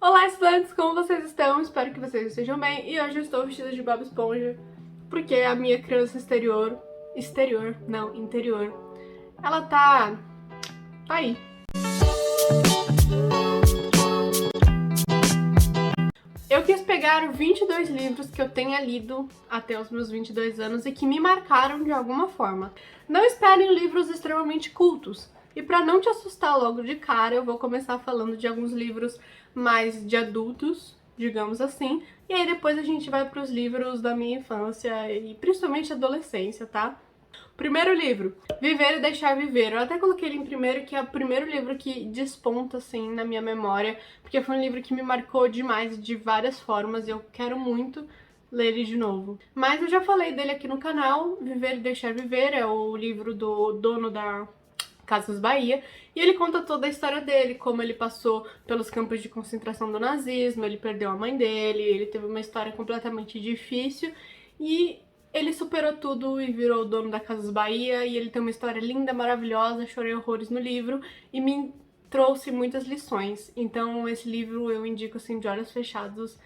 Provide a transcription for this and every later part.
Olá, estudantes! Como vocês estão? Espero que vocês estejam bem. E hoje eu estou vestida de Bob Esponja porque a minha criança interior, ela tá aí. Eu quis pegar 22 livros que eu tenha lido até os meus 22 anos e que me marcaram de alguma forma. Não esperem livros extremamente cultos. E para não te assustar logo de cara, eu vou começar falando de alguns livros mais de adultos, digamos assim, e aí depois a gente vai para os livros da minha infância e principalmente adolescência, tá? Primeiro livro, Viver e Deixar Viver. Eu até coloquei ele em primeiro, que é o primeiro livro que desponta, assim, na minha memória, porque foi um livro que me marcou demais, de várias formas, e eu quero muito ler ele de novo. Mas eu já falei dele aqui no canal. Viver e Deixar Viver é o livro do dono da Casas Bahia, e ele conta toda a história dele, como ele passou pelos campos de concentração do nazismo, ele perdeu a mãe dele, ele teve uma história completamente difícil, e ele superou tudo e virou o dono da Casas Bahia, e ele tem uma história linda, maravilhosa, chorei horrores no livro, e me trouxe muitas lições. Então esse livro eu indico assim de olhos fechados,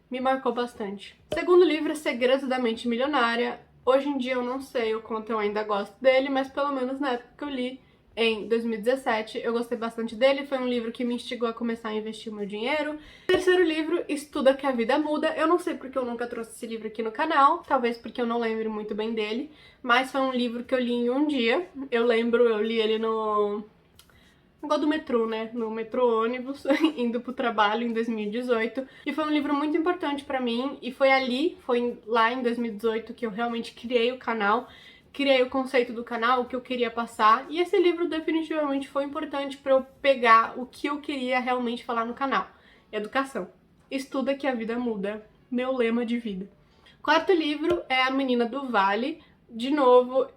me marcou bastante. Segundo livro é Segredos da Mente Milionária. Hoje em dia eu não sei o quanto eu ainda gosto dele, mas pelo menos na época que eu li, em 2017, eu gostei bastante dele, foi um livro que me instigou a começar a investir o meu dinheiro. Terceiro livro, Estuda que a Vida Muda. Eu não sei porque eu nunca trouxe esse livro aqui no canal, talvez porque eu não lembre muito bem dele, mas foi um livro que eu li em um dia. Eu lembro, eu li ele no negócio do metrô, né? No metrô ônibus, indo pro trabalho em 2018. E foi um livro muito importante pra mim, e foi lá em 2018 que eu realmente criei o canal. Criei o conceito do canal, o que eu queria passar, e esse livro definitivamente foi importante para eu pegar o que eu queria realmente falar no canal. Educação. Estuda que a vida muda. Meu lema de vida. Quarto livro é A Menina do Vale. De novo,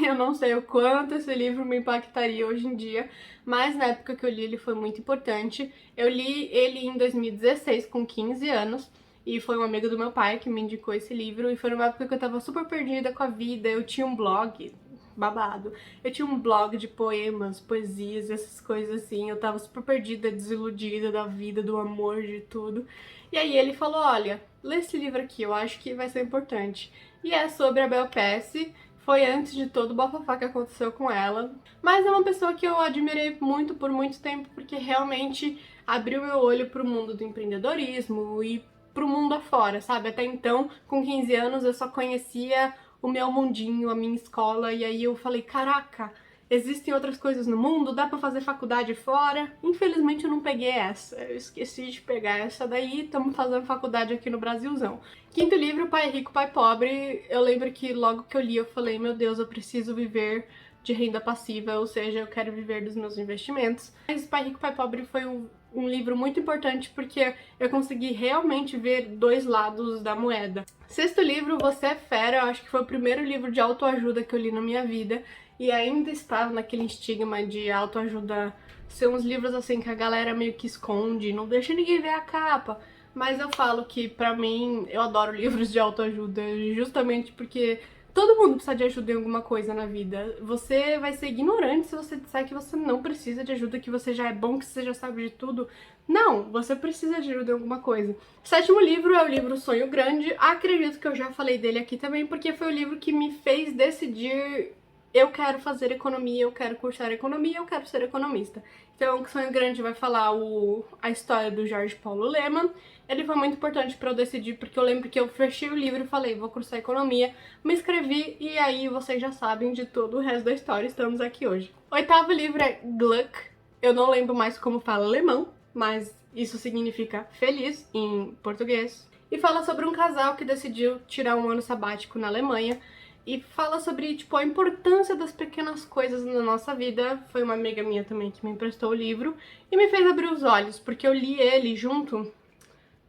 eu não sei o quanto esse livro me impactaria hoje em dia, mas na época que eu li ele foi muito importante. Eu li ele em 2016, com 15 anos, e foi um amigo do meu pai que me indicou esse livro, e foi numa época que eu tava super perdida com a vida. Eu tinha um blog, babado, eu tinha um blog de poemas, poesias, essas coisas assim. Eu tava super perdida, desiludida da vida, do amor, de tudo. E aí ele falou, olha, lê esse livro aqui, eu acho que vai ser importante. E é sobre a Bel Pesce. Foi antes de todo o bafafá que aconteceu com ela, mas é uma pessoa que eu admirei muito por muito tempo, porque realmente abriu meu olho pro mundo do empreendedorismo e pro mundo afora, sabe? Até então, com 15 anos, eu só conhecia o meu mundinho, a minha escola, e aí eu falei, caraca, existem outras coisas no mundo, dá pra fazer faculdade fora. Infelizmente eu não peguei essa, eu esqueci de pegar essa daí, estamos fazendo faculdade aqui no Brasilzão. Quinto livro, Pai Rico, Pai Pobre. Eu lembro que logo que eu li eu falei, meu Deus, eu preciso viver de renda passiva, ou seja, eu quero viver dos meus investimentos. Mas Pai Rico, Pai Pobre foi um livro muito importante porque eu consegui realmente ver dois lados da moeda. Sexto livro, Você é Fera. Eu acho que foi o primeiro livro de autoajuda que eu li na minha vida, e ainda estava naquele estigma de autoajuda ser uns livros assim que a galera meio que esconde, não deixa ninguém ver a capa. Mas eu falo que, pra mim, eu adoro livros de autoajuda, justamente porque todo mundo precisa de ajuda em alguma coisa na vida. Você vai ser ignorante se você disser que você não precisa de ajuda, que você já é bom, que você já sabe de tudo. Não, você precisa de ajuda em alguma coisa. Sétimo livro é o livro Sonho Grande. Acredito que eu já falei dele aqui também, porque foi o livro que me fez decidir: eu quero fazer economia, eu quero cursar economia, eu quero ser economista. Então, o Sonho Grande vai falar a história do Jorge Paulo Lemann. Ele foi muito importante para eu decidir, porque eu lembro que eu fechei o livro e falei, vou cursar economia, me inscrevi, e aí vocês já sabem de todo o resto da história, estamos aqui hoje. Oitavo livro é Glück. Eu não lembro mais como fala alemão, mas isso significa feliz em português. E fala sobre um casal que decidiu tirar um ano sabático na Alemanha, e fala sobre, tipo, a importância das pequenas coisas na nossa vida. Foi uma amiga minha também que me emprestou o livro e me fez abrir os olhos, porque eu li ele junto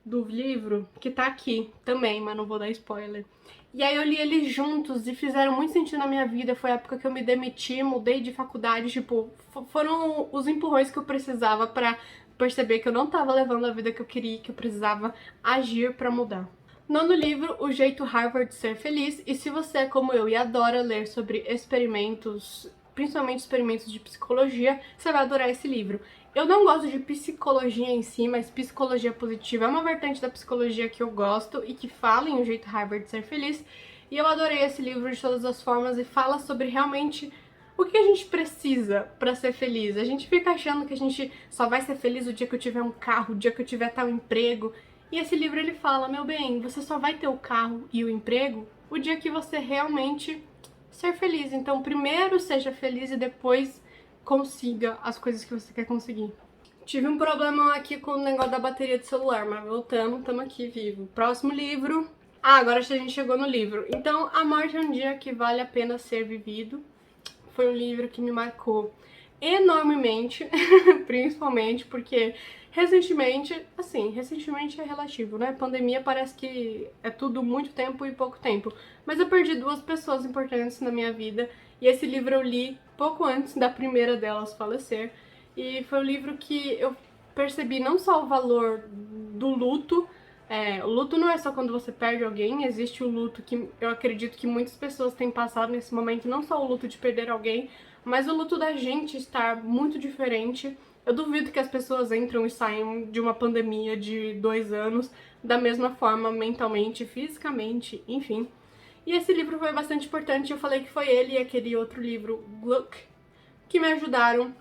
do livro que tá aqui também, mas não vou dar spoiler. E aí eu li eles juntos e fizeram muito sentido na minha vida. Foi a época que eu me demiti, mudei de faculdade, tipo, foram os empurrões que eu precisava pra perceber que eu não tava levando a vida que eu queria, que eu precisava agir pra mudar. Nono livro, O Jeito Harvard de Ser Feliz. E se você é como eu e adora ler sobre experimentos, principalmente experimentos de psicologia, você vai adorar esse livro. Eu não gosto de psicologia em si, mas psicologia positiva é uma vertente da psicologia que eu gosto e que fala em Um Jeito Harvard de Ser Feliz. E eu adorei esse livro de todas as formas e fala sobre realmente o que a gente precisa pra ser feliz. A gente fica achando que a gente só vai ser feliz o dia que eu tiver um carro, o dia que eu tiver tal emprego. E esse livro ele fala, meu bem, você só vai ter o carro e o emprego o dia que você realmente ser feliz. Então, primeiro seja feliz e depois consiga as coisas que você quer conseguir. Tive um problema aqui com o negócio da bateria do celular, mas voltamos, estamos aqui vivo. Próximo livro. Ah, agora a gente chegou no livro. Então, A Morte é um Dia que Vale a Pena Ser Vivido. Foi um livro que me marcou enormemente, principalmente porque recentemente é relativo, né? Pandemia parece que é tudo muito tempo e pouco tempo. Mas eu perdi duas pessoas importantes na minha vida e esse livro eu li pouco antes da primeira delas falecer. E foi um livro que eu percebi não só o valor do luto. O luto não é só quando você perde alguém, existe o luto que eu acredito que muitas pessoas têm passado nesse momento, não só o luto de perder alguém, mas o luto da gente estar muito diferente. Eu duvido que as pessoas entram e saiam de uma pandemia de 2 anos da mesma forma, mentalmente, fisicamente, enfim. E esse livro foi bastante importante, eu falei que foi ele e aquele outro livro, Gluck, que me ajudaram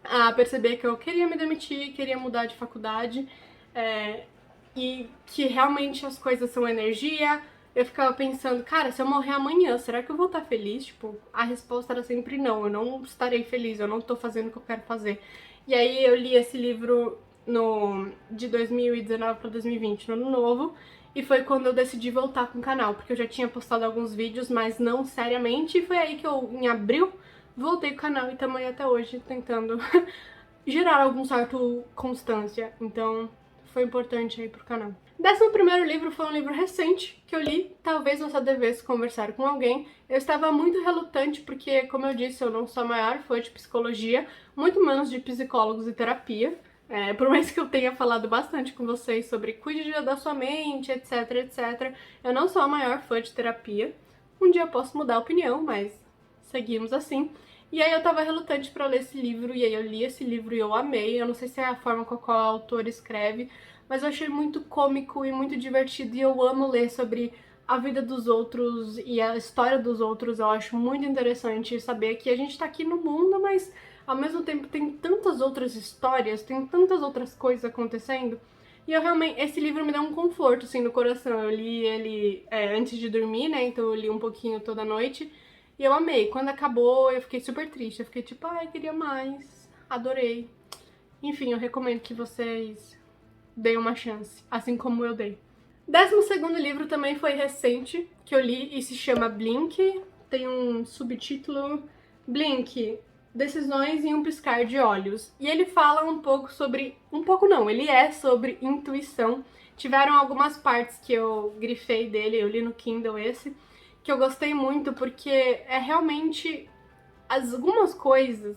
a perceber que eu queria me demitir, queria mudar de faculdade, e que realmente as coisas são energia. Eu ficava pensando, cara, se eu morrer amanhã, será que eu vou estar feliz? Tipo, a resposta era sempre não, eu não estarei feliz, eu não tô fazendo o que eu quero fazer. E aí eu li esse livro de 2019 para 2020, no ano novo, e foi quando eu decidi voltar com o canal, porque eu já tinha postado alguns vídeos, mas não seriamente, e foi aí que eu, em abril, voltei com o canal e estamos aí até hoje tentando gerar algum certo constância. Então, foi importante aí pro canal. 11º livro foi um livro recente que eu li, talvez você devesse conversar com alguém. Eu estava muito relutante porque, como eu disse, eu não sou a maior fã de psicologia, muito menos de psicólogos e terapia. Por mais que eu tenha falado bastante com vocês sobre cuide da sua mente, etc, etc, eu não sou a maior fã de terapia. Um dia eu posso mudar a opinião, mas seguimos assim. E aí eu tava relutante pra ler esse livro, e aí eu li esse livro e eu amei. Eu não sei se é a forma com a qual o autor escreve, mas eu achei muito cômico e muito divertido, e eu amo ler sobre a vida dos outros e a história dos outros. Eu acho muito interessante saber que a gente tá aqui no mundo, mas ao mesmo tempo tem tantas outras histórias, tem tantas outras coisas acontecendo. E eu realmente, esse livro me dá um conforto, assim, no coração. Eu li ele antes de dormir, né, então eu li um pouquinho toda noite. E eu amei. Quando acabou, eu fiquei super triste. Eu fiquei tipo, ai, queria mais. Adorei. Enfim, eu recomendo que vocês deem uma chance, assim como eu dei. 12º livro também foi recente, que eu li e se chama Blink. Tem um subtítulo, Blink, Decisões em um Piscar de Olhos. E ele fala um pouco sobre... Um pouco não, ele é sobre intuição. Tiveram algumas partes que eu grifei dele, eu li no Kindle esse, que eu gostei muito, porque é realmente algumas coisas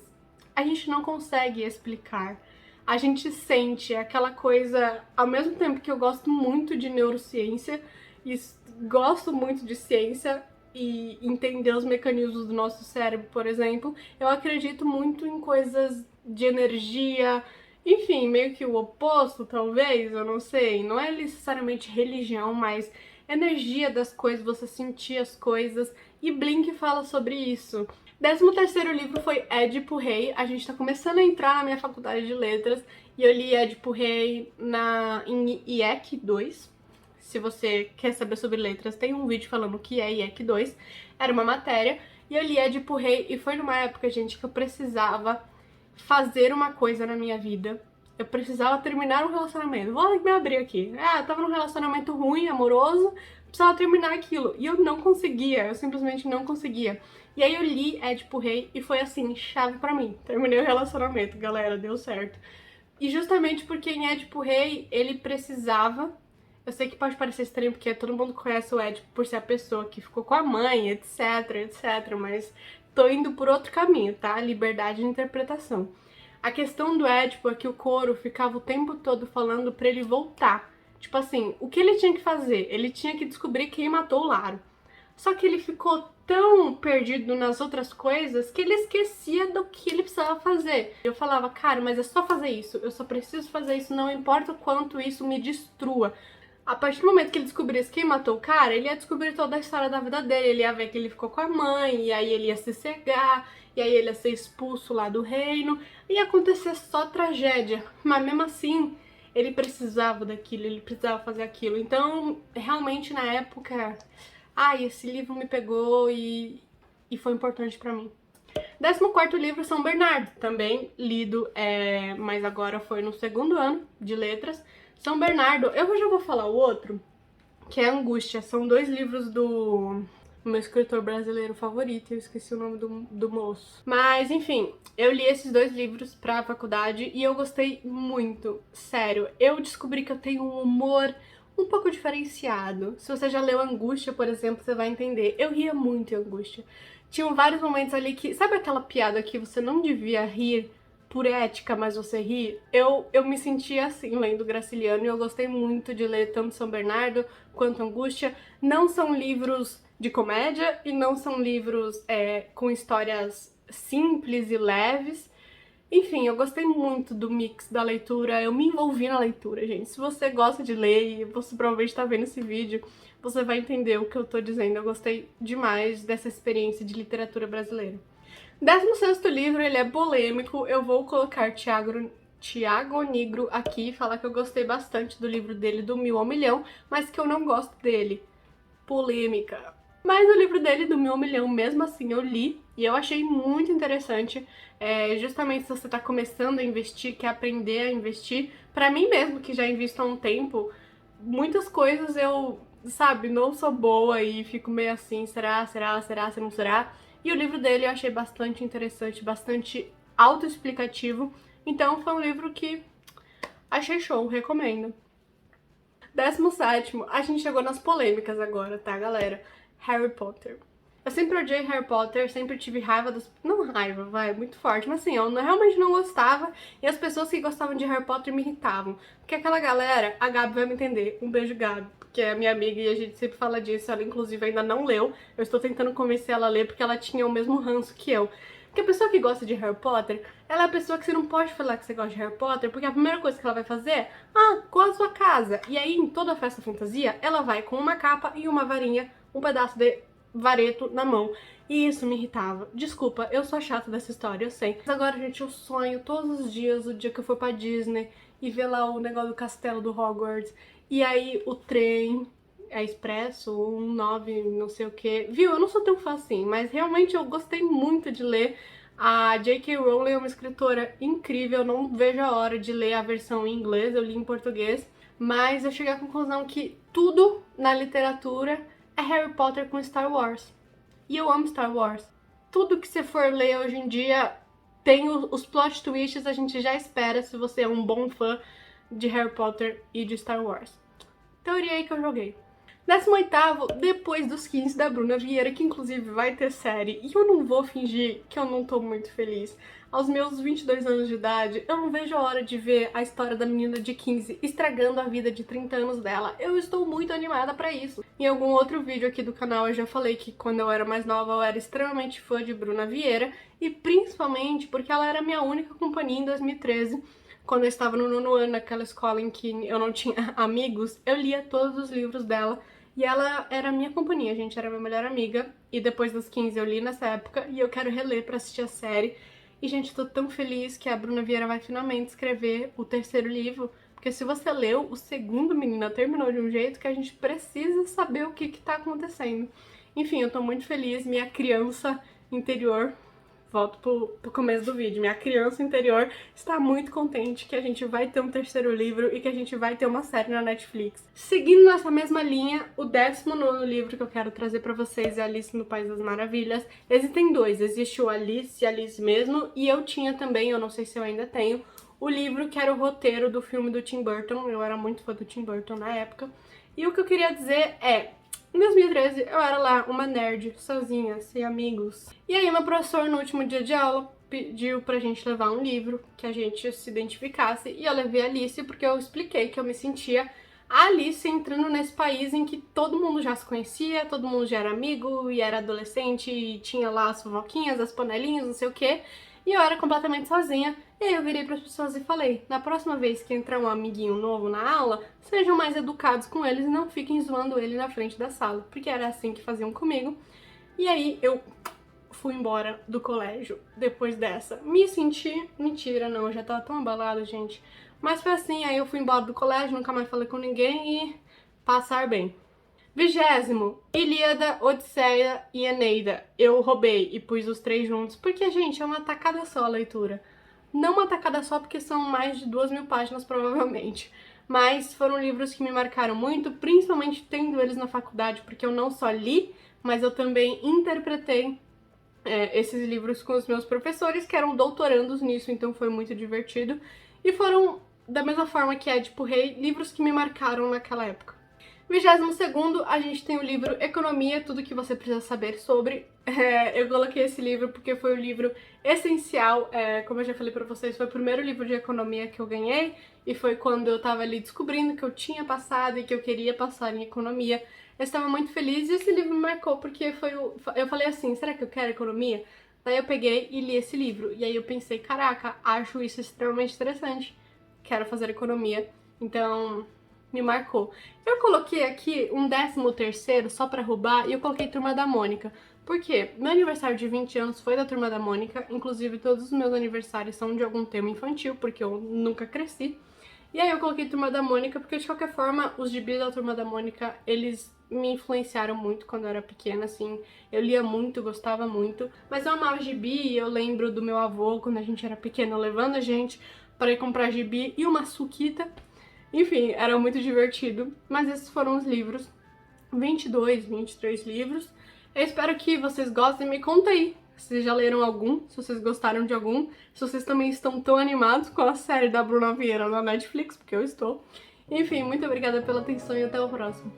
a gente não consegue explicar. A gente sente aquela coisa, ao mesmo tempo que eu gosto muito de neurociência e gosto muito de ciência e entender os mecanismos do nosso cérebro, por exemplo, eu acredito muito em coisas de energia, enfim, meio que o oposto, talvez, eu não sei. Não é necessariamente religião, mas energia das coisas, você sentir as coisas, e Blink fala sobre isso. 13º livro foi Édipo Rei. A gente tá começando a entrar na minha faculdade de letras e eu li Édipo Rei em IEC 2. Se você quer saber sobre letras, tem um vídeo falando o que é IEC 2. Era uma matéria. E eu li Édipo Rei e foi numa época, gente, que eu precisava fazer uma coisa na minha vida. Eu precisava terminar um relacionamento. Vou me abrir aqui. Eu tava num relacionamento ruim, amoroso, precisava terminar aquilo. E eu não conseguia, eu simplesmente não conseguia. E aí eu li Édipo Rei e foi assim, chave pra mim. Terminei o relacionamento, galera, deu certo. E justamente porque em Édipo Rei ele precisava... Eu sei que pode parecer estranho porque todo mundo conhece o Édipo por ser a pessoa que ficou com a mãe, etc, etc, mas tô indo por outro caminho, tá? Liberdade de interpretação. A questão do Édipo é que o coro ficava o tempo todo falando pra ele voltar. Tipo assim, o que ele tinha que fazer? Ele tinha que descobrir quem matou o Laro. Só que ele ficou tão perdido nas outras coisas que ele esquecia do que ele precisava fazer. Eu falava, cara, mas é só fazer isso, eu só preciso fazer isso, não importa o quanto isso me destrua. A partir do momento que ele descobrisse quem matou o cara, ele ia descobrir toda a história da vida dele, ele ia ver que ele ficou com a mãe, e aí ele ia se cegar, e aí ele ia ser expulso lá do reino, ia acontecer só tragédia. Mas mesmo assim, ele precisava daquilo, ele precisava fazer aquilo. Então, realmente na época, esse livro me pegou e foi importante pra mim. 14º livro, São Bernardo, também lido, mas agora foi no 2º ano de letras. São Bernardo, eu já vou falar o outro, que é Angústia. São 2 livros do meu escritor brasileiro favorito, eu esqueci o nome do moço. Mas, enfim, eu li esses 2 livros pra faculdade e eu gostei muito, sério. Eu descobri que eu tenho um humor um pouco diferenciado. Se você já leu Angústia, por exemplo, você vai entender. Eu ria muito em Angústia. Tinham vários momentos ali que... Sabe aquela piada que você não devia rir por ética, mas você ri? Eu me sentia assim lendo Graciliano e eu gostei muito de ler tanto São Bernardo quanto Angústia. Não são livros de comédia e não são livros com histórias simples e leves. Enfim, eu gostei muito do mix da leitura, eu me envolvi na leitura, gente. Se você gosta de ler e você provavelmente tá vendo esse vídeo, você vai entender o que eu tô dizendo. Eu gostei demais dessa experiência de literatura brasileira. 16º livro, ele é polêmico, eu vou colocar Tiago Nigro aqui e falar que eu gostei bastante do livro dele, do Mil ao Milhão, mas que eu não gosto dele. Polêmica. Mas o livro dele, do Mil ao Milhão, mesmo assim eu li e eu achei muito interessante. Justamente se você tá começando a investir, quer aprender a investir, pra mim mesmo, que já invisto há um tempo, muitas coisas eu, sabe, não sou boa e fico meio assim, será, se não será? E o livro dele eu achei bastante interessante, bastante autoexplicativo. Então foi um livro que achei show, recomendo. 17º, a gente chegou nas polêmicas agora, tá, galera? Harry Potter. Eu sempre odiei Harry Potter, sempre tive raiva dos... Não raiva, vai, muito forte, mas assim, eu realmente não gostava e as pessoas que gostavam de Harry Potter me irritavam. Porque aquela galera, a Gabi vai me entender, um beijo Gabi, que é minha amiga e a gente sempre fala disso, ela inclusive ainda não leu, eu estou tentando convencer ela a ler porque ela tinha o mesmo ranço que eu. Porque a pessoa que gosta de Harry Potter, ela é a pessoa que você não pode falar que você gosta de Harry Potter, porque a primeira coisa que ela vai fazer é, qual a sua casa? E aí, em toda a festa fantasia, ela vai com uma capa e uma varinha, um pedaço de vareto na mão. E isso me irritava. Desculpa, eu sou chata dessa história, eu sei. Mas agora, gente, eu sonho todos os dias, o dia que eu for pra Disney, e ver lá o negócio do castelo do Hogwarts, e aí o trem... expresso, 9 não sei o que. Viu? Eu não sou tão fã assim, mas realmente eu gostei muito de ler. A J.K. Rowling é uma escritora incrível, eu não vejo a hora de ler a versão em inglês, eu li em português, mas eu cheguei à conclusão que tudo na literatura é Harry Potter com Star Wars. E eu amo Star Wars. Tudo que você for ler hoje em dia tem os plot twists, a gente já espera se você é um bom fã de Harry Potter e de Star Wars. Teoria aí que eu joguei. 18º, Depois dos 15, da Bruna Vieira, que inclusive vai ter série. E eu não vou fingir que eu não tô muito feliz. Aos meus 22 anos de idade, eu não vejo a hora de ver a história da menina de 15 estragando a vida de 30 anos dela. Eu estou muito animada pra isso. Em algum outro vídeo aqui do canal eu já falei que quando eu era mais nova eu era extremamente fã de Bruna Vieira. E principalmente porque ela era a minha única companhia em 2013. Quando eu estava no 9º ano, naquela escola em que eu não tinha amigos, eu lia todos os livros dela. E ela era a minha companhia, gente, era minha melhor amiga. E depois dos 15 eu li nessa época e eu quero reler pra assistir a série. E, gente, tô tão feliz que a Bruna Vieira vai finalmente escrever o 3º livro. Porque se você leu, o 2º, menina, terminou de um jeito que a gente precisa saber o que tá acontecendo. Enfim, eu tô muito feliz, minha criança interior... Volto pro começo do vídeo. Minha criança interior está muito contente que a gente vai ter um 3º livro e que a gente vai ter uma série na Netflix. Seguindo nessa mesma linha, o 19º livro que eu quero trazer pra vocês é Alice no País das Maravilhas. Existem 2, existe o Alice e Alice mesmo, e eu tinha também, eu não sei se eu ainda tenho, o livro que era o roteiro do filme do Tim Burton. Eu era muito fã do Tim Burton na época. E o que eu queria dizer é... Em 2013, eu era lá uma nerd, sozinha, sem amigos. E aí, meu professor, no último dia de aula, pediu pra gente levar um livro que a gente se identificasse. E eu levei a Alice porque eu expliquei que eu me sentia a Alice entrando nesse país em que todo mundo já se conhecia, todo mundo já era amigo e era adolescente e tinha lá as fofoquinhas, as panelinhas, não sei o quê. E eu era completamente sozinha. E aí eu virei para as pessoas e falei: na próxima vez que entrar um amiguinho novo na aula, sejam mais educados com eles e não fiquem zoando ele na frente da sala, porque era assim que faziam comigo. E aí eu fui embora do colégio depois dessa. Me senti... Mentira, não, eu já tava tão abalada, gente. Mas foi assim, aí eu fui embora do colégio, nunca mais falei com ninguém e passar bem. 20º, Ilíada, Odisseia e Eneida. Eu roubei e pus os 3 juntos, porque, gente, é uma tacada só a leitura. Não uma tacada só, porque são mais de 2.000 páginas, provavelmente. Mas foram livros que me marcaram muito, principalmente tendo eles na faculdade, porque eu não só li, mas eu também interpretei esses livros com os meus professores, que eram doutorandos nisso, então foi muito divertido. E foram, da mesma forma que Édipo Rei, livros que me marcaram naquela época. 22º, a gente tem o livro Economia, tudo que você precisa saber sobre. Eu coloquei esse livro porque foi o livro essencial, como eu já falei pra vocês, foi o primeiro livro de economia que eu ganhei, e foi quando eu tava ali descobrindo que eu tinha passado e que eu queria passar em economia. Eu estava muito feliz e esse livro me marcou porque eu falei assim, será que eu quero economia? Daí eu peguei e li esse livro, e aí eu pensei, caraca, acho isso extremamente interessante, quero fazer economia, então me marcou. Eu coloquei aqui um 13º só pra roubar e eu coloquei Turma da Mônica. Por quê? Meu aniversário de 20 anos foi da Turma da Mônica, inclusive todos os meus aniversários são de algum tema infantil, porque eu nunca cresci. E aí eu coloquei Turma da Mônica porque, de qualquer forma, os gibis da Turma da Mônica, eles me influenciaram muito quando eu era pequena, assim. Eu lia muito, gostava muito. Mas eu amava gibi e eu lembro do meu avô, quando a gente era pequeno, levando a gente para ir comprar gibi e uma suquita. Enfim, era muito divertido. Mas esses foram os livros. 22, 23 livros. Eu espero que vocês gostem. Me conta aí se vocês já leram algum, se vocês gostaram de algum, se vocês também estão tão animados com a série da Bruna Vieira na Netflix, porque eu estou. Enfim, muito obrigada pela atenção e até o próximo.